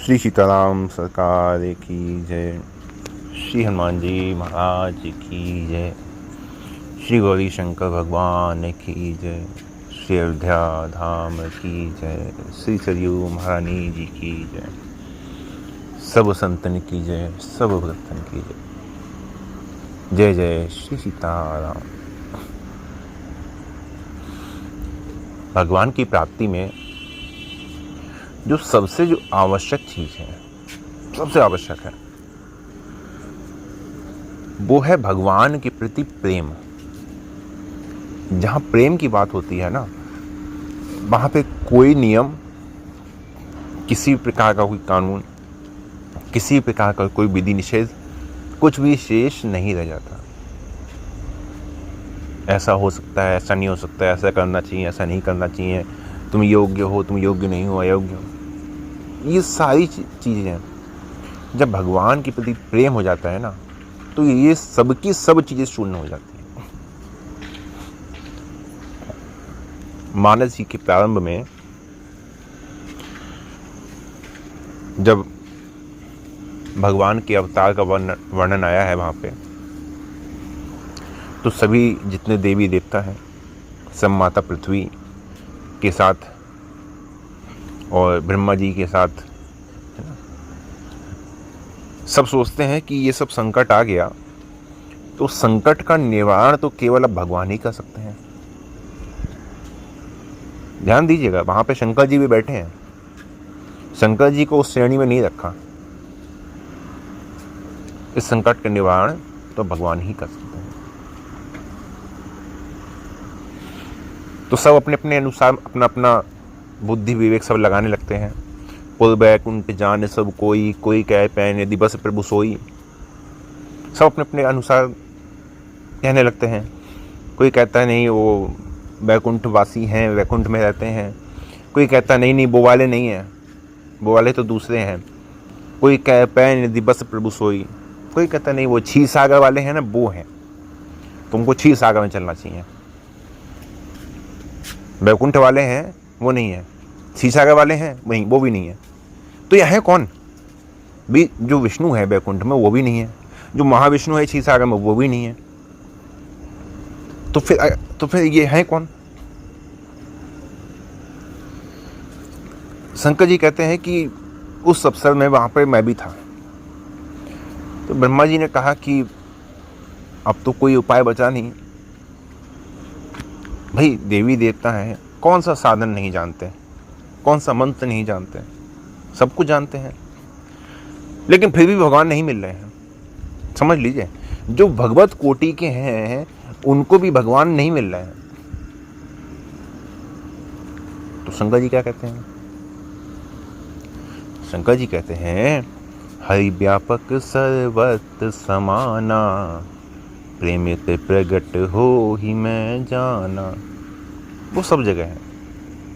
श्री सीताराम सरकार की जय। श्री हनुमान जी महाराज की जय। श्री गौरी शंकर भगवान की जय। श्री अयोध्या धाम की जय। श्री सरयू महारानी जी की जय। सब संतन की जय, सब भक्तन की जय। जय जय श्री सीताराम। भगवान की प्राप्ति में जो आवश्यक चीज है, सबसे आवश्यक है, वो है भगवान के प्रति प्रेम। जहां प्रेम की बात होती है ना, वहां पे कोई नियम, किसी प्रकार का कोई कानून, किसी प्रकार का कोई विधि निषेध, कुछ भी शेष नहीं रह जाता। ऐसा हो सकता है, ऐसा नहीं हो सकता, ऐसा करना चाहिए, ऐसा नहीं करना चाहिए, तुम योग्य हो, तुम योग्य नहीं हो, अयोग्य हो, ये सारी चीजें हैं। जब भगवान के प्रति प्रेम हो जाता है ना, तो ये सबकी सब चीजें शून्य हो जाती हैं। मानस जी के प्रारंभ में जब भगवान के अवतार का वर्णन आया है, वहां पे तो सभी जितने देवी देवता हैं, सब माता पृथ्वी के साथ और ब्रह्मा जी के साथ, है ना, सब सोचते हैं कि ये सब संकट आ गया तो संकट का निवारण तो केवल अब भगवान ही कर सकते हैं। ध्यान दीजिएगा, वहां पे शंकर जी भी बैठे हैं। शंकर जी को उस श्रेणी में नहीं रखा। इस संकट का निवारण तो भगवान ही कर सकते हैं। तो सब अपने अपने अनुसार अपना अपना बुद्धि विवेक सब लगाने लगते हैं। पुर बैकुंठ जाने सब कोई, कोई कह पैन दिवस प्रभु सोई। सब अपने अपने अनुसार कहने लगते हैं। कोई कहता है नहीं, वो बैकुंठ वासी हैं, वैकुंठ में रहते हैं। कोई कहता नहीं नहीं, वो वाले नहीं हैं, वो वाले तो दूसरे हैं। कोई कह पैन दिवस प्रभु सोई। कोई कहता नहीं, वो क्षीर सागर वाले हैं ना, वो हैं, तुमको क्षीर सागर में चलना चाहिए। बैकुंठ वाले हैं, वो नहीं है। क्षीर सागर वाले हैं, वहीं, वो भी नहीं है। तो यह है कौन? भी जो विष्णु है बैकुंठ में, वो भी नहीं है। जो महाविष्णु है क्षीर सागर में, वो भी नहीं है। तो फिर ये है कौन? शंकर जी कहते हैं कि उस अवसर में वहां पर मैं भी था। तो ब्रह्मा जी ने कहा कि अब तो कोई उपाय बचा नहीं। भाई देवी देवता हैं, कौन सा साधन नहीं जानते, कौन सा मंत्र नहीं जानते, सब कुछ जानते हैं, लेकिन फिर भी भगवान नहीं मिल रहे हैं। समझ लीजिए, जो भगवत कोटि के हैं उनको भी भगवान नहीं मिल रहे हैं। तो शंकर जी क्या कहते हैं? शंकर जी कहते हैं, हरि व्यापक सर्वत्र समाना, प्रेमित प्रगट हो ही मैं जाना। वो सब जगह है।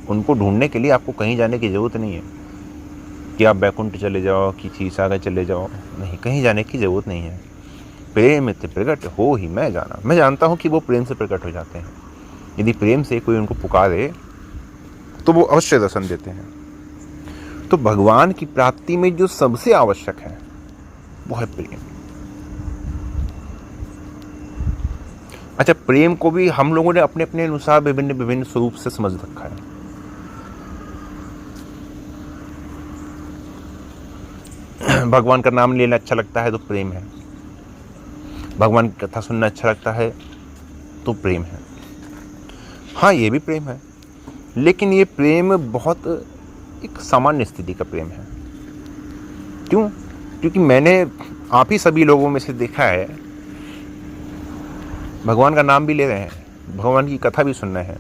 उनको ढूंढने के लिए आपको कहीं जाने की जरूरत नहीं है कि आप बैकुंठ चले जाओ कि क्षीर सागर चले जाओ। नहीं, कहीं जाने की जरूरत नहीं है। प्रेमित प्रगट हो ही मैं जाना। मैं जानता हूं कि वो प्रेम से प्रकट हो जाते हैं। यदि प्रेम से कोई उनको पुकारे तो वो अवश्य दर्शन देते हैं। तो भगवान की प्राप्ति में जो सबसे आवश्यक है वो है प्रेम। अच्छा, प्रेम को भी हम लोगों ने अपने अपने अनुसार विभिन्न विभिन्न स्वरूप से समझ रखा है। भगवान का नाम लेना अच्छा लगता है तो प्रेम है। भगवान की कथा सुनना अच्छा लगता है तो प्रेम है। हाँ, ये भी प्रेम है, लेकिन ये प्रेम बहुत एक सामान्य स्थिति का प्रेम है। क्यों? क्योंकि मैंने आप ही सभी लोगों में से देखा है, भगवान का नाम भी ले रहे हैं, भगवान की कथा भी सुन रहे हैं,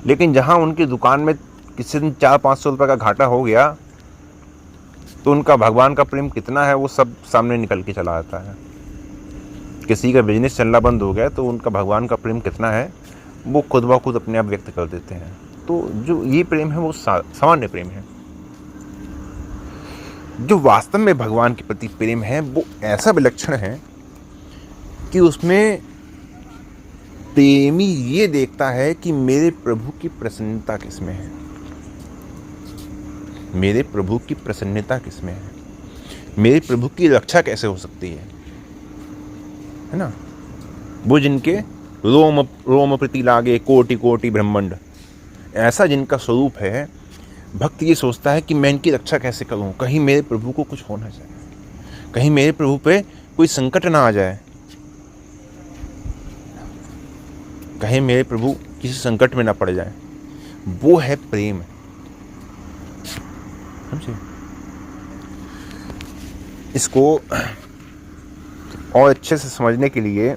लेकिन जहां उनकी दुकान में किसी दिन 400-500 रुपये का घाटा हो गया तो उनका भगवान का प्रेम कितना है वो सब सामने निकल के चला आता है। किसी का बिजनेस चलना बंद हो गया तो उनका भगवान का प्रेम कितना है वो खुद ब खुद अपने आप व्यक्त कर देते हैं। तो जो ये प्रेम है वो सामान्य प्रेम है। जो वास्तव में भगवान के प्रति प्रेम है वो ऐसा विलक्षण है कि उसमें प्रेमी ये देखता है कि मेरे प्रभु की प्रसन्नता किसमें है। मेरे प्रभु की प्रसन्नता किसमें है, मेरे प्रभु की रक्षा कैसे हो सकती है ना। वो जिनके रोम रोम प्रति लागे कोटि कोटि ब्रह्मांड, ऐसा जिनका स्वरूप है, भक्त ये सोचता है कि मैं इनकी रक्षा कैसे करूं, कहीं मेरे प्रभु को कुछ हो ना जाए, कहीं मेरे प्रभु पे कोई संकट ना आ जाए, कहीं मेरे प्रभु किसी संकट में ना पड़ जाए। वो है प्रेम, समझे। इसको और अच्छे से समझने के लिए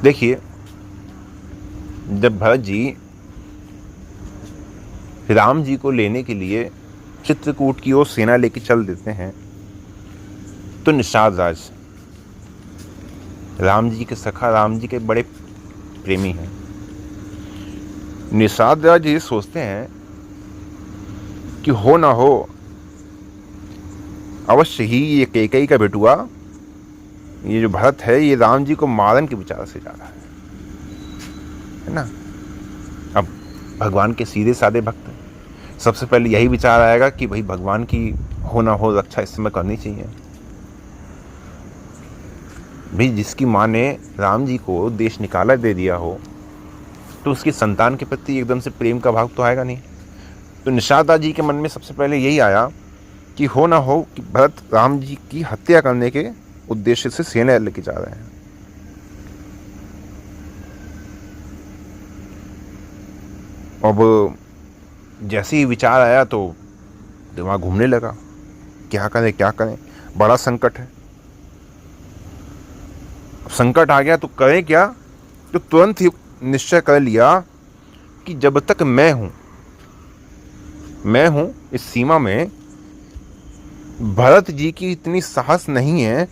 देखिए, जब भरत जी राम जी को लेने के लिए चित्रकूट की ओर सेना लेके चल देते हैं, तो निषाद राज राम जी के सखा, राम जी के बड़े प्रेमी हैं, निषाद राज ये सोचते हैं कि हो ना हो अवश्य ही ये कैकेयी का बेटुआ, ये जो भरत है, ये राम जी को मारन के विचार से जा रहा है ना। अब भगवान के सीधे साधे भक्त, सबसे पहले यही विचार आएगा कि भाई भगवान की हो ना हो रक्षा इस समय करनी चाहिए। भाई जिसकी माँ ने राम जी को देश निकाला दे दिया हो, तो उसकी संतान के प्रति एकदम से प्रेम का भाव तो आएगा नहीं। तो निषाद जी के मन में सबसे पहले यही आया कि हो ना हो कि भरत राम जी की हत्या करने के उद्देश्य से सेना लेके जा रहे हैं। अब जैसे ही विचार आया तो दिमाग घूमने लगा, क्या करें क्या करें, बड़ा संकट है। संकट आ गया तो करें क्या, तो तुरंत ही निश्चय कर लिया कि जब तक मैं हूं इस सीमा में, भरत जी की इतनी साहस नहीं है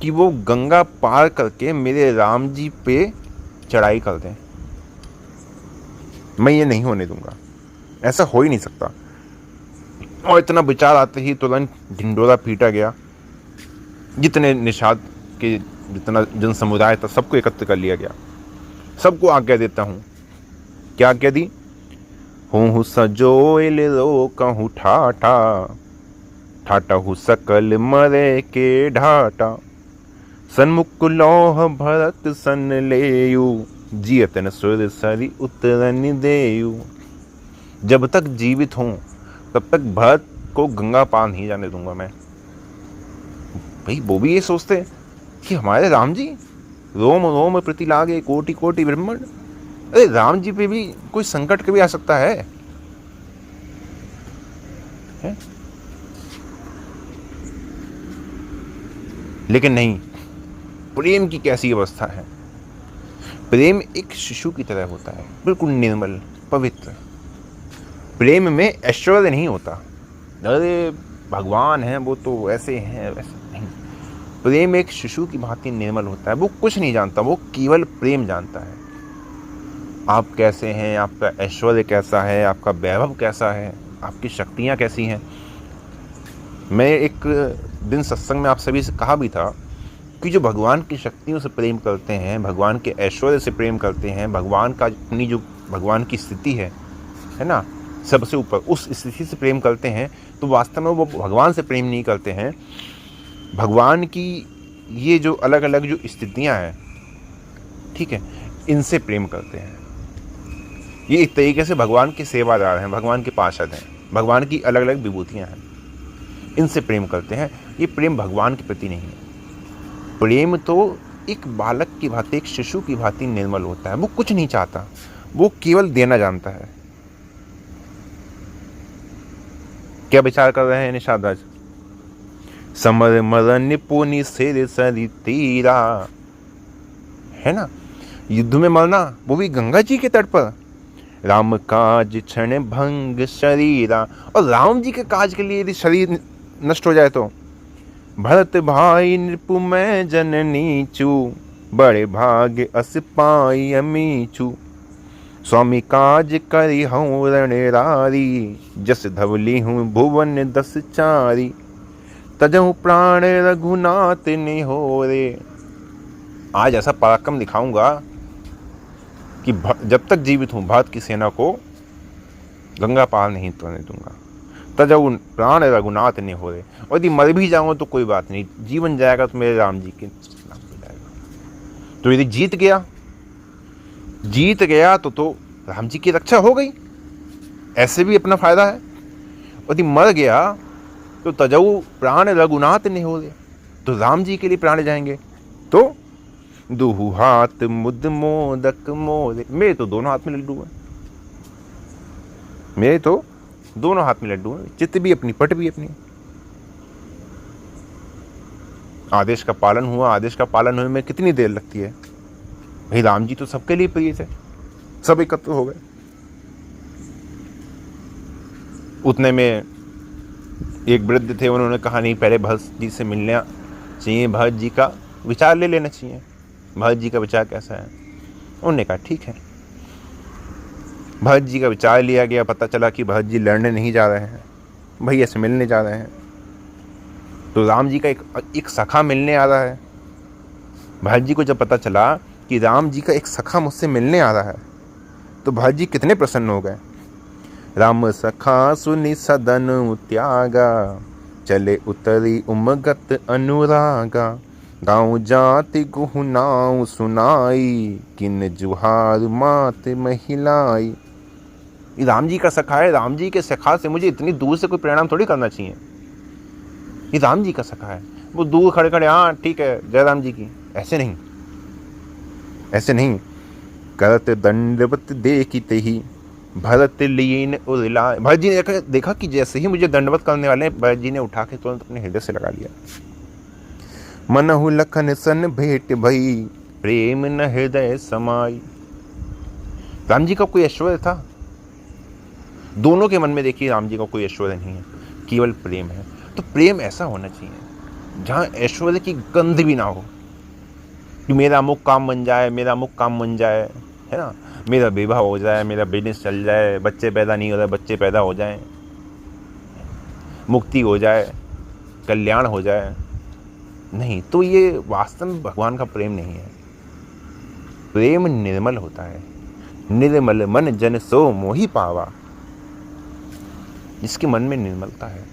कि वो गंगा पार करके मेरे राम जी पे चढ़ाई कर दें। मैं ये नहीं होने दूंगा, ऐसा हो ही नहीं सकता। और इतना विचार आते ही तुरंत ढिंडोरा पीटा गया, जितने निषाद के जितना जन समुदाय था सबको एकत्र कर लिया गया। सबको आज्ञा देता हूँ, क्या आज्ञा दी, हूँ सजोइल रो कहूँ ठाठा, ठाटा हूँ सकल मरे के ढाटा, सन्मुख लोह भरत सन लेयु, जियतन सुर सरी उतरन देयु। जब तक जीवित हूँ तब तक भरत को गंगा पार नहीं जाने दूंगा मैं। भाई वो भी ये सोचते कि हमारे राम जी रोम रोम प्रति लागे कोटि कोटि ब्रह्मांड, अरे राम जी पे भी कोई संकट कभी आ सकता है? लेकिन नहीं, प्रेम की कैसी अवस्था है। प्रेम एक शिशु की तरह होता है, बिल्कुल निर्मल पवित्र। प्रेम में ऐश्वर्य नहीं होता, अरे भगवान है वो तो ऐसे हैं वैसे नहीं। प्रेम एक शिशु की भांति निर्मल होता है, वो कुछ नहीं जानता, वो केवल प्रेम जानता है। आप कैसे हैं, आपका ऐश्वर्य कैसा है, आपका वैभव कैसा है, आपकी शक्तियाँ कैसी हैं। मैं एक दिन सत्संग में आप सभी से कहा भी था कि जो भगवान की शक्तियों से प्रेम करते हैं, भगवान के ऐश्वर्य से प्रेम करते हैं, भगवान का अपनी जो भगवान की स्थिति है ना, सबसे ऊपर उस स्थिति से प्रेम करते हैं, तो वास्तव में वो भगवान से प्रेम नहीं करते हैं, भगवान की ये जो अलग अलग जो स्थितियाँ हैं, ठीक है, इनसे प्रेम करते हैं। ये एक तरीके से भगवान के सेवादार हैं, भगवान के पार्षद हैं, भगवान की अलग अलग विभूतियाँ हैं, इनसे प्रेम करते हैं। ये प्रेम भगवान के प्रति नहीं है। प्रेम तो एक बालक की भांति, एक शिशु की भांति निर्मल होता है। वो कुछ नहीं चाहता, वो केवल देना जानता है। क्या विचार कर रहे हैं निषाद राज? समर मरण निपुनि सिर सरि तीरा, है ना, युद्ध में मरना, वो भी गंगा जी के तट पर। राम काज क्षण भंग शरीरा, और राम जी के काज के लिए यदि शरीर नष्ट हो जाए तो। भरत भाई नृपु मैं जननी चू, बड़े भाग्य अस पाई अमीचू। स्वामी काज करी हूँ रणरारी, जस धवली हूँ भुवन दस चारी। तजहु प्राण रघुनाथ निहोरे। आज ऐसा पराक्रम दिखाऊंगा कि जब तक जीवित हूँ भरत की सेना को गंगा पार नहीं तो नहीं दूंगा, तजऊ प्राण रघुनाथ ने हो रहे, और यदि मर भी जाऊंगा तो कोई बात नहीं, जीवन जाएगा तो मेरे राम जी के नाम पे जाएगा। तो यदि जीत गया तो राम जी की रक्षा हो गई, ऐसे भी अपना फायदा है। यदि मर गया तो तजऊ प्राण रघुनाथ ने हो रहे, तो राम जी के लिए प्राण जाएंगे। तो दुहु हाथ मुद मोदक मोरे, मेरे तो दोनों हाथ में लड्डू है, मेरे तो दोनों हाथ में लड्डू है, चित्त भी अपनी पट भी अपनी। आदेश का पालन हुआ, आदेश का पालन होने में कितनी देर लगती है भाई, राम जी तो सबके लिए प्रिय थे, सब एकत्र हो गए। उतने में एक वृद्ध थे, उन्होंने कहा नहीं पहले भरत जी से मिलना चाहिए, भरत जी का विचार ले लेना चाहिए, भरत जी का विचार कैसा है। उन्होंने कहा ठीक है, भरत जी का विचार लिया गया, पता चला कि भरत जी लड़ने नहीं जा रहे हैं, भैया से मिलने जा रहे हैं। तो राम जी का एक सखा मिलने आ रहा है। भरत जी को जब पता चला कि राम जी का एक सखा मुझसे मिलने आ रहा है, तो भरत जी कितने प्रसन्न हो गए। राम सखा सुनि सदन त्यागा, चले उतरी उमगत अनुरागा, गाँव जाति गुहु नाव सुनाई, किन जुहार मात महिलाई। ये राम जी का सखा है, राम जी के सखा से मुझे इतनी दूर से कोई प्रणाम थोड़ी करना चाहिए, ये राम जी का सखा है। वो दूर खड़े खड़े हाँ ठीक है जय राम जी की, ऐसे नहीं। करत दंडवत देखते ही भरत लीन उर्ला, भरत जी ने देखा कि जैसे ही मुझे दंडवत करने वाले हैं, भरत जी ने उठा के तुरंत अपने हृदय से लगा लिया। मनहु लखन सन भेंट भई, प्रेम न हृदय समाई। राम जी का कोई ऐश्वर्य था, दोनों के मन में देखिए राम जी का कोई ऐश्वर्य नहीं है, केवल प्रेम है। तो प्रेम ऐसा होना चाहिए जहाँ ऐश्वर्य की गंध भी ना हो, कि मेरा अमुक काम बन जाए, मेरा अमुक काम बन जाए, है ना, मेरा विवाह हो जाए, मेरा बिजनेस चल जाए, बच्चे पैदा नहीं हो रहे बच्चे पैदा हो जाएं, मुक्ति हो जाए, कल्याण हो जाए। नहीं, तो ये वास्तव में भगवान का प्रेम नहीं है। प्रेम निर्मल होता है, निर्मल मन जन सो मोहि पावा, जिसके मन में निर्मलता है,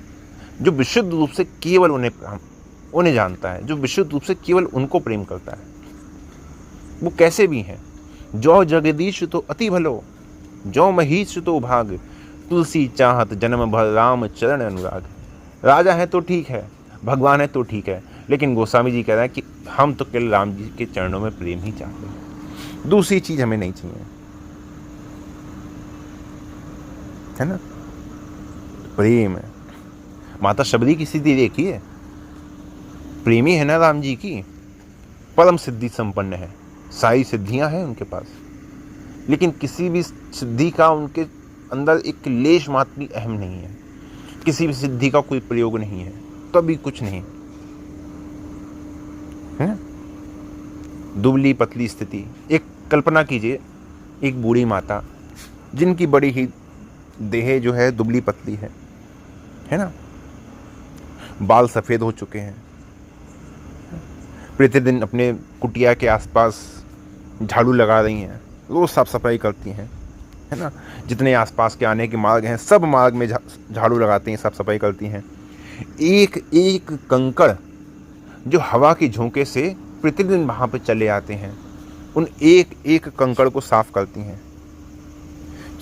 जो विशुद्ध रूप से केवल उन्हें जानता है, जो विशुद्ध रूप से केवल उनको प्रेम करता है, वो कैसे भी हैं। जो जगदीश तो अति भलो, जो महीश तो भाग, तुलसी चाहत जन्म भर राम चरण अनुराग। राजा है तो ठीक है, भगवान है तो ठीक है, लेकिन गोस्वामी जी कह रहे हैं कि हम तो केवल राम जी के चरणों में प्रेम ही चाहते हैं, दूसरी चीज हमें नहीं चाहिए, है ना। प्रेम है। माता शबरी की सिद्धि देखिए, प्रेमी है ना राम जी की, परम सिद्धि संपन्न है, सारी सिद्धियां हैं उनके पास, लेकिन किसी भी सिद्धि का उनके अंदर एक लेश मात्र भी अहम नहीं है, किसी भी सिद्धि का कोई प्रयोग नहीं है, कभी कुछ नहीं है। दुबली पतली स्थिति, एक कल्पना कीजिए, एक बूढ़ी माता जिनकी बड़ी ही देह जो है दुबली पतली है ना, बाल सफ़ेद हो चुके हैं, प्रतिदिन अपने कुटिया के आसपास झाड़ू लगा रही हैं, रोज़ साफ सफाई करती हैं, है ना, जितने आसपास के आने के मार्ग हैं सब मार्ग में झाड़ू लगाती हैं, साफ सफाई करती हैं। एक एक कंकड़ जो हवा की झोंके से प्रतिदिन वहाँ पे चले आते हैं, उन एक एक कंकड़ को साफ करती हैं।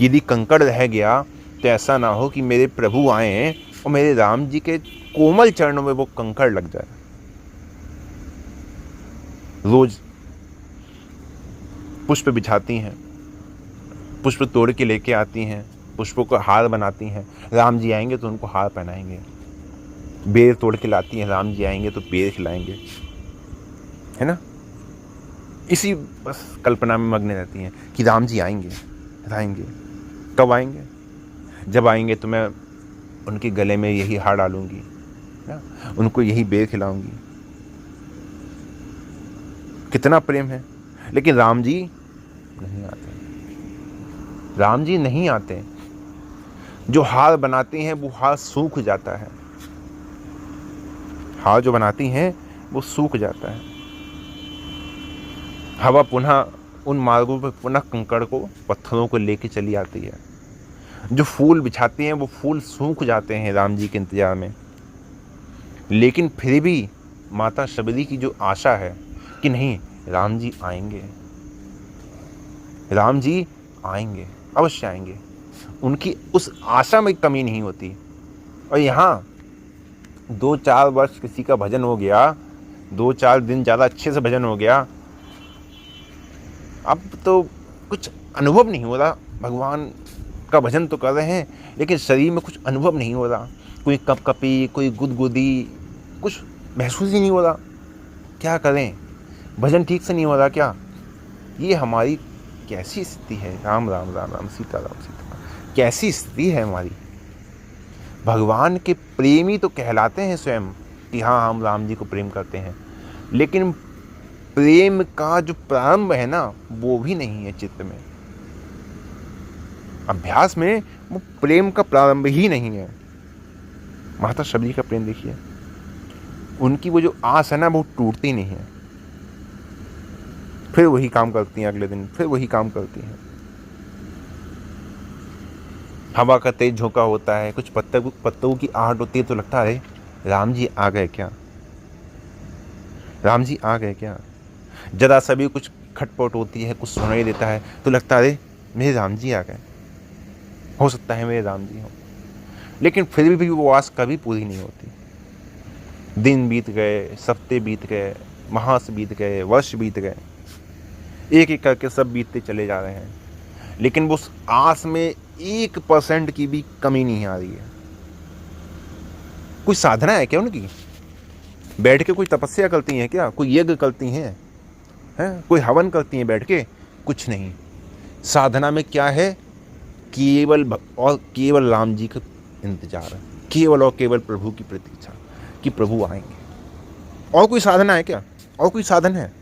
यदि कंकड़ रह गया तो ऐसा ना हो कि मेरे प्रभु आए और मेरे राम जी के कोमल चरणों में वो कंकड़ लग जाए। रोज पुष्प बिछाती हैं, पुष्प तोड़ के लेके आती हैं, पुष्पों को हार बनाती हैं, राम जी आएंगे तो उनको हार पहनाएंगे। बेर तोड़ के लाती हैं, राम जी आएंगे तो बेर खिलाएंगे, है ना। इसी बस कल्पना में मग्न रहती हैं कि राम जी आएंगे। कब आएंगे? जब आएंगे तो मैं उनके गले में यही हार डालूंगी ना, उनको यही बेर खिलाऊंगी। कितना प्रेम है। लेकिन राम जी नहीं आते, राम जी नहीं आते। जो हार बनाते हैं वो हार सूख जाता है, हार जो बनाती हैं वो सूख जाता है। हवा पुनः उन मार्गों पर पुनः कंकड़ को, पत्थरों को लेके चली आती है। जो फूल बिछाते हैं वो फूल सूख जाते हैं राम जी के इंतजार में, लेकिन फिर भी माता शबरी की जो आशा है कि नहीं, राम जी आएंगे, राम जी आएंगे, अवश्य आएंगे, उनकी उस आशा में कमी नहीं होती। और यहाँ 2-4 वर्ष किसी का भजन हो गया, 2-4 दिन ज़्यादा अच्छे से भजन हो गया, अब तो कुछ अनुभव नहीं हो रहा। भगवान का भजन तो कर रहे हैं लेकिन शरीर में कुछ अनुभव नहीं हो रहा, कोई कपकपी, कोई गुदगुदी, कुछ महसूस ही नहीं हो रहा। क्या करें, भजन ठीक से नहीं हो रहा क्या? ये हमारी कैसी स्थिति है? राम राम राम राम सीता राम सीता, कैसी स्थिति है हमारी। भगवान के प्रेमी तो कहलाते हैं स्वयं कि हाँ, हम राम जी को प्रेम करते हैं, लेकिन प्रेम का जो प्रारंभ है ना, वो भी नहीं है चित्त में, अभ्यास में वो प्रेम का प्रारंभ ही नहीं है। माता शबरी का प्रेम देखिए, उनकी वो जो आस है ना, वो टूटती नहीं है। फिर वही काम करती हैं, अगले दिन फिर वही काम करती हैं। हवा का तेज झोंका होता है, कुछ पत्तों की आहट होती है तो लगता है राम जी आ गए क्या, राम जी आ गए क्या। जरा सभी कुछ खटपट होती है, कुछ सुनाई देता है तो लगता है मेरे राम जी आ गए, हो सकता है मेरे राम जी हो। लेकिन फिर भी वो आस कभी पूरी नहीं होती। दिन बीत गए, सप्ते बीत गए, मास बीत गए, वर्ष बीत गए, एक एक करके सब बीतते चले जा रहे हैं, लेकिन उस आस में 1% की भी कमी नहीं आ रही है। कोई साधना है क्या उनकी? बैठ के कोई तपस्या करती हैं क्या? कोई यज्ञ करती हैं? कोई हवन करती हैं बैठ के? कुछ नहीं। साधना में क्या है? केवल और केवल राम जी का इंतजार है, केवल और केवल प्रभु की प्रतीक्षा कि प्रभु आएंगे। और कोई साधना है क्या? और कोई साधन है?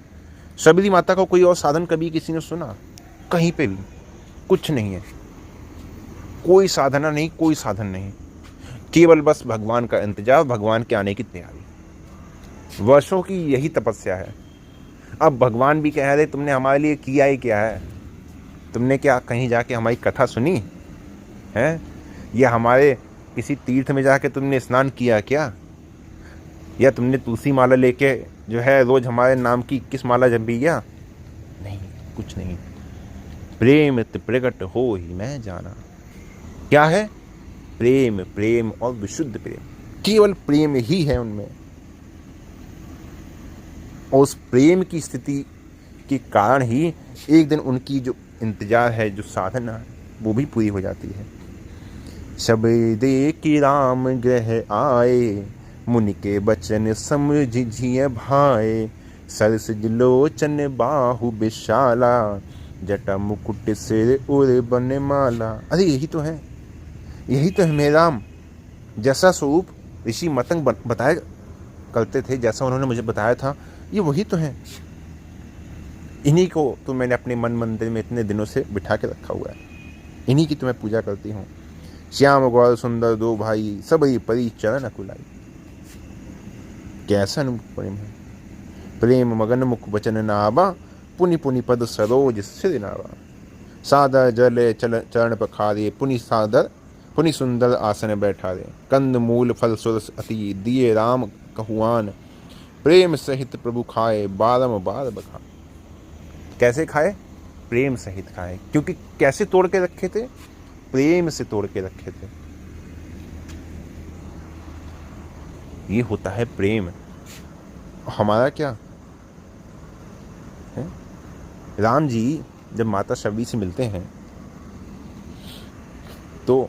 शबरी माता का कोई और साधन कभी किसी ने सुना? कहीं पे भी कुछ नहीं है, कोई साधना नहीं, कोई साधन नहीं, केवल बस भगवान का इंतजार, भगवान के आने की तैयारी। वर्षों की यही तपस्या है। अब भगवान भी कह रहे तुमने हमारे लिए किया ही क्या है? तुमने क्या कहीं जाके हमारी कथा सुनी है, या हमारे किसी तीर्थ में जाके तुमने स्नान किया क्या, या तुमने तुलसी माला लेके जो है रोज हमारे नाम की 21 माला जपी क्या? नहीं, कुछ नहीं। प्रेम प्रकट हो ही मैं जाना। क्या है? प्रेम, प्रेम और विशुद्ध प्रेम, केवल प्रेम ही है उनमें। और उस प्रेम की स्थिति के कारण ही एक दिन उनकी जो इंतजार है, जो साधना है, वो भी पूरी हो जाती है। शबदे की राम ग्रह आए, मुनि के बचन समझिए भाए, सरस लोचन बाहु विशाला, जटा मुकुट सिर उर बन माला। अरे यही तो है, यही तो है मेरा राम। जैसा स्वरूप ऋषि मतंग बताया करते थे, जैसा उन्होंने मुझे बताया था, ये वही तो है। इन्हीं को तो मैंने अपने मन मंदिर में इतने दिनों से बिठा के रखा हुआ है, इन्हीं की तो मैं पूजा करती हूँ। श्याम गौर सुंदर दो भाई, सबई परी चरण अकुलाई। कैसा प्रेम है! प्रेम मगन मुख वचन नावा, पुनि पुनि पद सरोज सिर नावा। सादर जल चरण पखारे, पुनि सुंदर आसन बैठारे। कंद मूल फल सुरस अति, दिए राम कहुआन, प्रेम सहित प्रभु खाए, बारंबार बखान। कैसे खाए? प्रेम सहित खाए। क्योंकि कैसे तोड़ के रखे थे? प्रेम से तोड़ के रखे थे। ये होता है प्रेम। हमारा क्या है? राम जी जब माता शबरी से मिलते हैं तो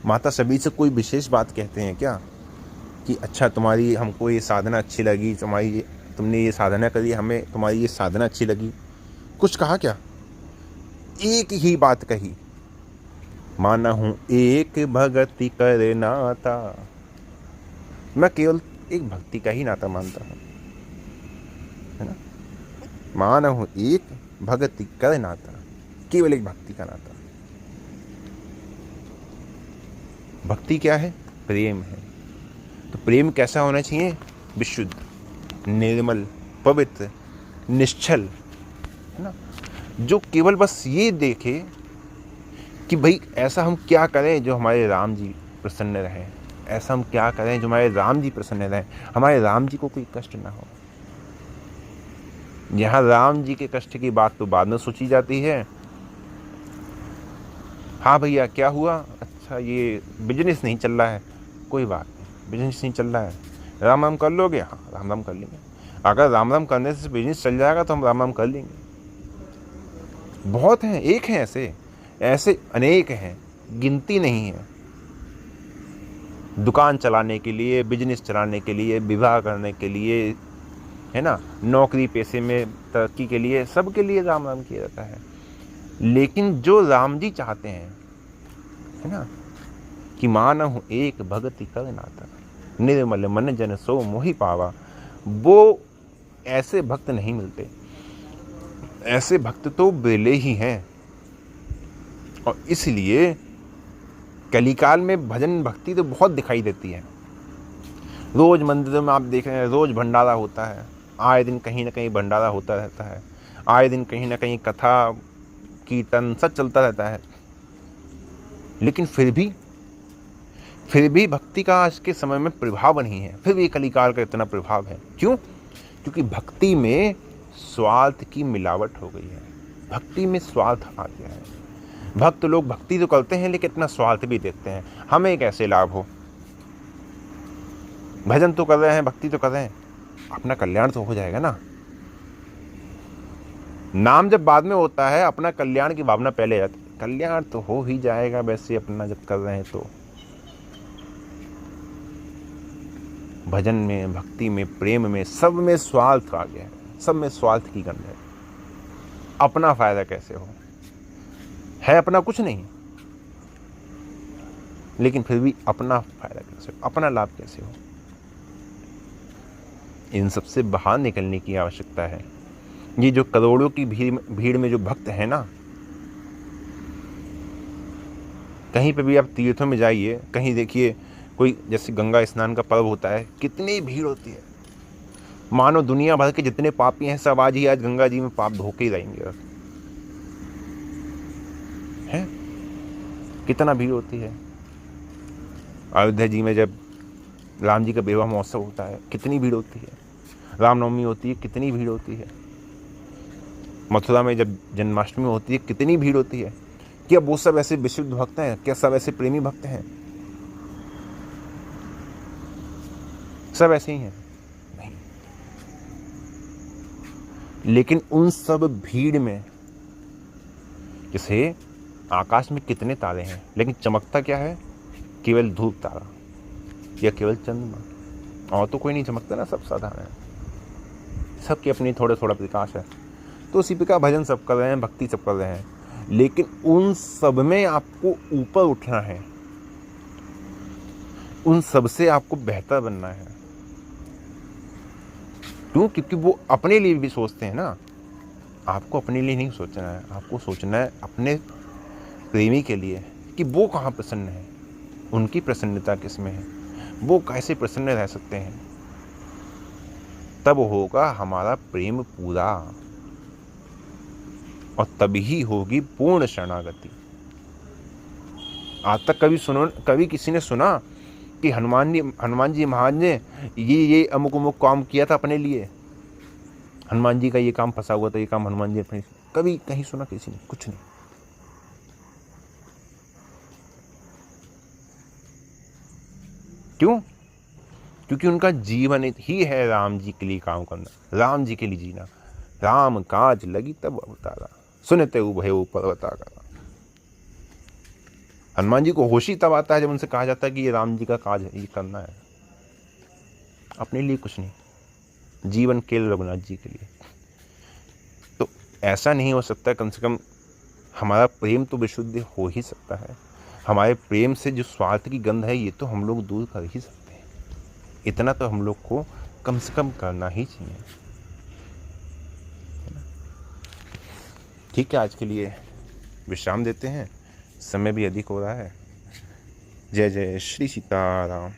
माता शबरी से कोई विशेष बात कहते हैं क्या कि अच्छा तुम्हारी हमको ये साधना अच्छी लगी, तुमने ये साधना करी, हमें तुम्हारी ये साधना अच्छी लगी? कुछ कहा क्या? एक ही बात कही, माना हूं एक भक्ति कर नाता। मैं केवल एक भक्ति का ही नाता मानता हूं, है ना। माना हूं एक भक्ति कर नाता, केवल एक भक्ति का नाता। भक्ति क्या है? प्रेम है। तो प्रेम कैसा होना चाहिए? विशुद्ध, निर्मल, पवित्र, निश्चल, है ना। जो केवल बस ये देखे कि भाई ऐसा हम क्या करें जो हमारे राम जी प्रसन्न रहें, ऐसा हम क्या करें जो हमारे राम जी प्रसन्न रहें, हमारे राम जी को कोई कष्ट ना हो। यहाँ राम जी के कष्ट की बात तो बाद में सोची जाती है। हाँ भैया क्या हुआ, अच्छा ये बिजनेस नहीं चल रहा है, कोई बात नहीं, बिजनेस नहीं चल रहा है, राम राम कर लोगे, हाँ राम राम कर लेंगे। अगर राम राम करने से बिजनेस चल जाएगा तो हम राम राम कर लेंगे। बहुत हैं, एक हैं, ऐसे ऐसे अनेक हैं, गिनती नहीं है। दुकान चलाने के लिए, बिजनेस चलाने के लिए, विवाह करने के लिए, है ना, नौकरी पेशे में तरक्की के लिए, सबके लिए राम राम किया जाता है। लेकिन जो राम जी चाहते हैं, है ना, कि मानहु एक भगति कर नाता, निर्मल मन जन सो मोहि पावा, वो ऐसे भक्त नहीं मिलते। ऐसे भक्त तो बेले ही हैं। और इसलिए कलिकाल में भजन भक्ति तो बहुत दिखाई देती है। रोज मंदिरों में आप देख रहे हैं, रोज भंडारा होता है, आए दिन कहीं ना कहीं भंडारा होता रहता है, आए दिन कहीं ना कहीं कथा कीर्तन सब चलता रहता है। लेकिन फिर भी भक्ति का आज के समय में प्रभाव नहीं है। फिर भी कलिकाल का इतना प्रभाव है। क्यों? क्योंकि भक्ति में स्वार्थ की मिलावट हो गई है। भक्ति में स्वार्थ आ गया है। भक्त लोग भक्ति तो करते हैं लेकिन इतना स्वार्थ भी देखते हैं, हमें कैसे लाभ हो। भजन तो कर रहे हैं, भक्ति तो कर रहे हैं, अपना कल्याण तो हो जाएगा ना। नाम जब बाद में होता है, अपना कल्याण की भावना पहले आती है। कल्याण तो हो ही जाएगा वैसे अपना जब कर रहे हैं तो। भजन में, भक्ति में, प्रेम में, सब में स्वार्थ आ गया है, सब में स्वार्थ की गंध है। अपना फायदा कैसे हो, है अपना कुछ नहीं, लेकिन फिर भी अपना फायदा कैसे हो, अपना लाभ कैसे हो, इन सबसे बाहर निकलने की आवश्यकता है। ये जो करोड़ों की भीड़ में जो भक्त है ना, कहीं पे भी आप तीर्थों में जाइए, कहीं देखिए कोई जैसे गंगा स्नान का पर्व होता है, कितनी भीड़ होती है। मानो दुनिया भर के जितने पापी हैं सब आज गंगा जी में पाप धो के ही रहेंगे। है कितना भीड़ होती है। अयोध्या जी में जब राम जी का विवाह महोत्सव होता है, कितनी भीड़ होती है। रामनवमी होती है, कितनी भीड़ होती है। मथुरा में जब जन्माष्टमी होती है, कितनी भीड़ होती है। क्या वो सब ऐसे विशुद्ध भक्त हैं? क्या सब ऐसे प्रेमी भक्त हैं? सब ऐसे ही हैं? नहीं। लेकिन उन सब भीड़ में जैसे आकाश में कितने तारे हैं, लेकिन चमकता क्या है? केवल धूप तारा या केवल चंद्रमा, और तो कोई नहीं चमकता ना, सब साधारण है। सबकी अपनी थोड़ा थोड़ा प्रकाश है। तो उसी प्रकार भजन सब कर रहे हैं, भक्ति सब कर रहे हैं, लेकिन उन सब में आपको ऊपर उठना है, उन सब से आपको बेहतर बनना है। क्यों? क्योंकि वो अपने लिए भी सोचते हैं ना। आपको अपने लिए नहीं सोचना है, आपको सोचना है अपने प्रेमी के लिए, कि वो कहाँ प्रसन्न है, उनकी प्रसन्नता किसमें है, वो कैसे प्रसन्न रह सकते हैं। तब होगा हमारा प्रेम पूरा, और तभी होगी पूर्ण शरणागति। आज तक कभी किसी ने सुना कि हनुमान जी महाराज ने ये अमुक अमुक काम किया था अपने लिए, हनुमान जी का ये काम फंसा हुआ था, ये काम हनुमान जी अपने, कभी कहीं सुना किसी ने? कुछ नहीं। क्यों? क्योंकि उनका जीवन ही है राम जी के लिए काम करना, राम जी के लिए जीना। राम काज लगी तब अवतारा, सुनते उभय पर्वताकारा। हनुमान जी को होश ही तब आता है जब उनसे कहा जाता है कि ये राम जी का काज है, ये करना है। अपने लिए कुछ नहीं, जीवन केवल रघुनाथ जी के लिए। तो ऐसा नहीं हो सकता, कम से कम हमारा प्रेम तो विशुद्ध हो ही सकता है। हमारे प्रेम से जो स्वार्थ की गंध है, ये तो हम लोग दूर कर ही सकते हैं। इतना तो हम लोग को कम से कम करना ही चाहिए। ठीक है, आज के लिए विश्राम देते हैं, समय भी अधिक हो रहा है। जय जय श्री सीताराम।